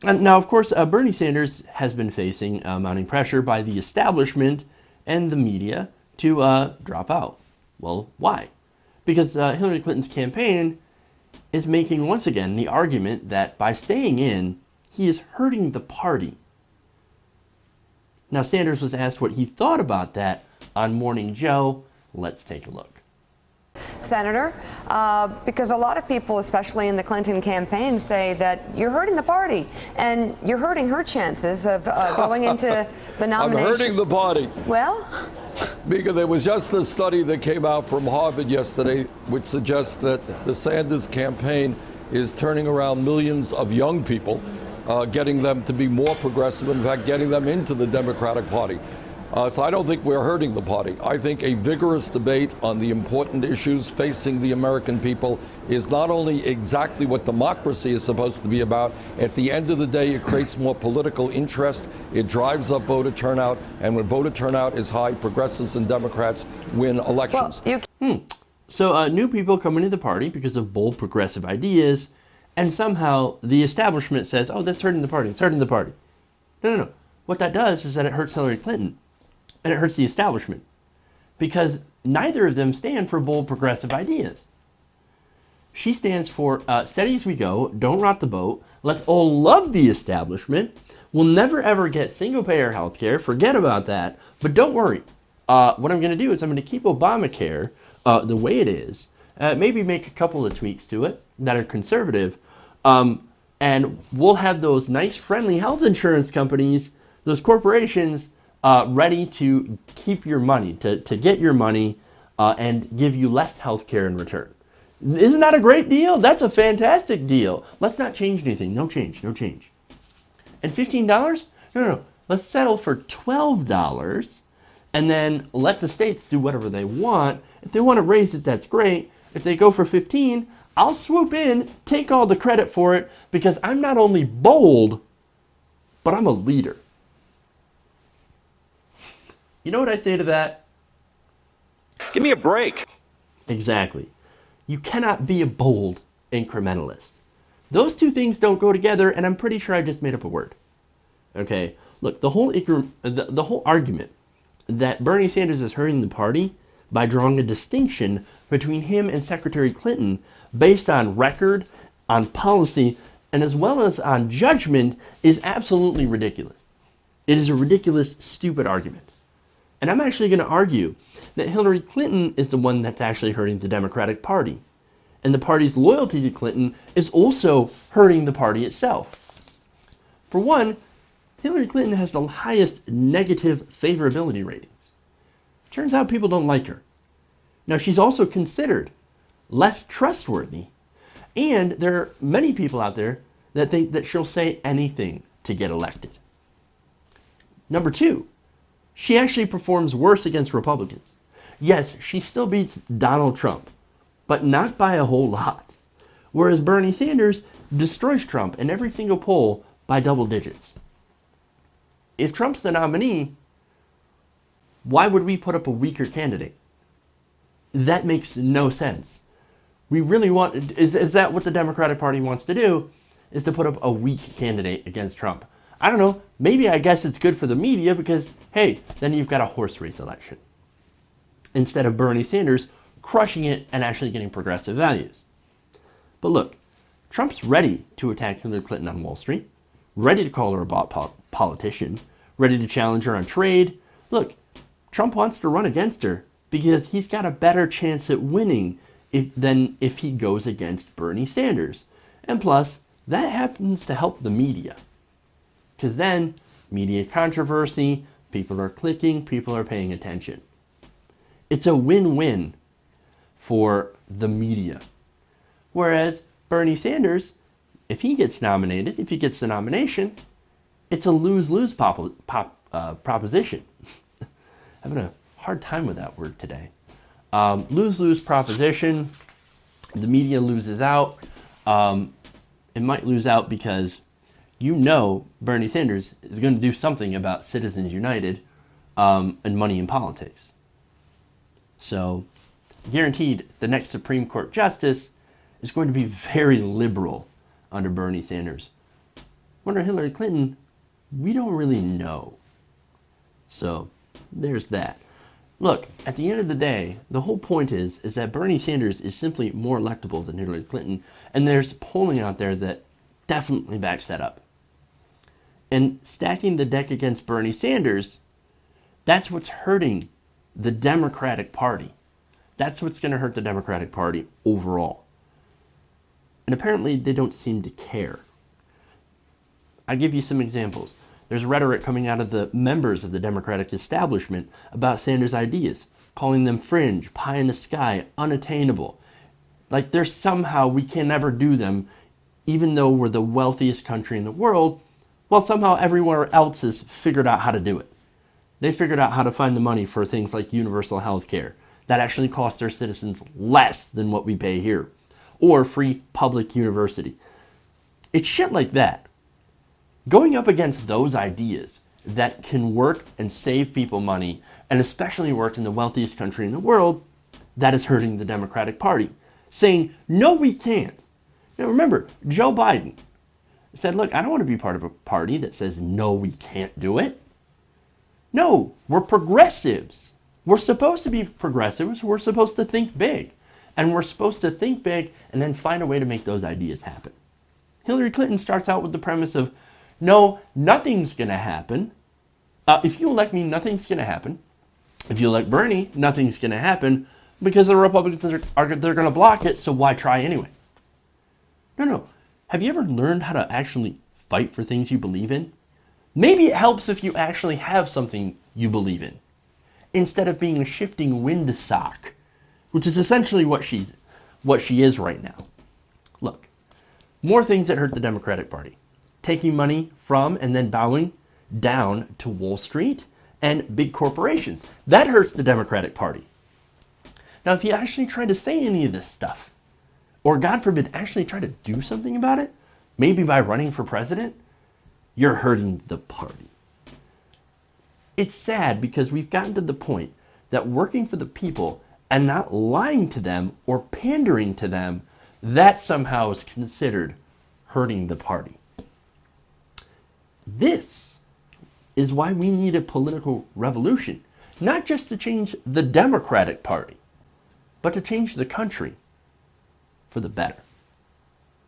And now, of course, Bernie Sanders has been facing mounting pressure by the establishment and the media to drop out. Well, why? Because Hillary Clinton's campaign is making, once again, the argument that by staying in, he is hurting the party. Now, Sanders was asked what he thought about that on Morning Joe. Let's take a look. Senator, because a lot of people, especially in the Clinton campaign, say that you're hurting the party and you're hurting her chances of going into the nomination. I'm hurting the party. Well, Mika, there was just a study that came out from Harvard yesterday which suggests that the Sanders campaign is turning around millions of young people, getting them to be more progressive, in fact, getting them into the Democratic Party. So I don't think we're hurting the party. I think a vigorous debate on the important issues facing the American people is not only exactly what democracy is supposed to be about. At the end of the day, it creates more political interest. It drives up voter turnout. And when voter turnout is high, progressives and Democrats win elections. Well, So new people come into the party because of bold progressive ideas, and somehow the establishment says, oh, that's hurting the party. It's hurting the party. No. What that does is that it hurts Hillary Clinton. And it hurts the establishment because neither of them stand for bold progressive ideas. She stands for steady as we go, don't rock the boat, let's all love the establishment, we'll never ever get single payer health care, forget about that, but don't worry. What I'm going to do is I'm going to keep Obamacare the way it is, maybe make a couple of tweaks to it that are conservative, and we'll have those nice friendly health insurance companies, those corporations, ready to keep your money, to get your money and give you less health care in return. Isn't that a great deal? That's a fantastic deal. Let's not change anything. No change. And $15? No. Let's settle for $12 and then let the states do whatever they want. If they want to raise it, that's great. If they go for 15, I'll swoop in, take all the credit for it because I'm not only bold, but I'm a leader. You know what I say to that? Give me a break. Exactly. You cannot be a bold incrementalist. Those two things don't go together, and I'm pretty sure I just made up a word. Okay, look, the whole argument that Bernie Sanders is hurting the party by drawing a distinction between him and Secretary Clinton based on record, on policy, and as well as on judgment is absolutely ridiculous. It is a ridiculous, stupid argument. And I'm actually going to argue that Hillary Clinton is the one that's actually hurting the Democratic Party. And the party's loyalty to Clinton is also hurting the party itself. For one, Hillary Clinton has the highest negative favorability ratings. Turns out people don't like her. Now, she's also considered less trustworthy. And there are many people out there that think that she'll say anything to get elected. Number two, she actually performs worse against Republicans. Yes, she still beats Donald Trump, but not by a whole lot. Whereas Bernie Sanders destroys Trump in every single poll by double digits. If Trump's the nominee, why would we put up a weaker candidate? That makes no sense. We really want, is that what the Democratic Party wants to do? Is to put up a weak candidate against Trump? I don't know, maybe I guess it's good for the media because, hey, then you've got a horse race election. Instead of Bernie Sanders crushing it and actually getting progressive values. But look, Trump's ready to attack Hillary Clinton on Wall Street, ready to call her a bot politician, ready to challenge her on trade. Look, Trump wants to run against her because he's got a better chance at winning than if he goes against Bernie Sanders. And plus, that happens to help the media. Because then, media controversy, people are clicking, people are paying attention. It's a win-win for the media. Whereas Bernie Sanders, if he gets nominated, if he gets the nomination, it's a lose-lose proposition. Having a hard time with that word today. Lose-lose proposition, the media loses out. It might lose out because you know Bernie Sanders is going to do something about Citizens United and money in politics. So, guaranteed, the next Supreme Court justice is going to be very liberal under Bernie Sanders. Under Hillary Clinton, we don't really know. So there's that. Look, at the end of the day, the whole point is that Bernie Sanders is simply more electable than Hillary Clinton, and there's polling out there that definitely backs that up. And stacking the deck against Bernie Sanders, that's what's hurting the Democratic Party. That's what's going to hurt the Democratic Party overall. And apparently they don't seem to care. I'll give you some examples. There's rhetoric coming out of the members of the Democratic establishment about Sanders' ideas, calling them fringe, pie in the sky, unattainable. Like there's somehow we can never do them, even though we're the wealthiest country in the world, while somehow everywhere else has figured out how to do it. They figured out how to find the money for things like universal health care that actually costs their citizens less than what we pay here, or free public university. It's shit like that. Going up against those ideas that can work and save people money, and especially work in the wealthiest country in the world, that is hurting the Democratic Party. Saying, no, we can't. Now remember, Joe Biden said, look, I don't want to be part of a party that says, no, we can't do it. No, we're progressives. We're supposed to be progressives. We're supposed to think big. And we're supposed to think big and then find a way to make those ideas happen. Hillary Clinton starts out with the premise of, no, nothing's going to happen. If you elect me, nothing's going to happen. If you elect Bernie, nothing's going to happen because the Republicans they're going to block it, so why try anyway? No. Have you ever learned how to actually fight for things you believe in? Maybe it helps if you actually have something you believe in, instead of being a shifting windsock, which is essentially what she is right now. Look, more things that hurt the Democratic Party. Taking money from and then bowing down to Wall Street and big corporations. That hurts the Democratic Party. Now, if you actually try to say any of this stuff, or God forbid, actually try to do something about it, maybe by running for president, you're hurting the party. It's sad because we've gotten to the point that working for the people and not lying to them or pandering to them, that somehow is considered hurting the party. This is why we need a political revolution, not just to change the Democratic Party, but to change the country for the better.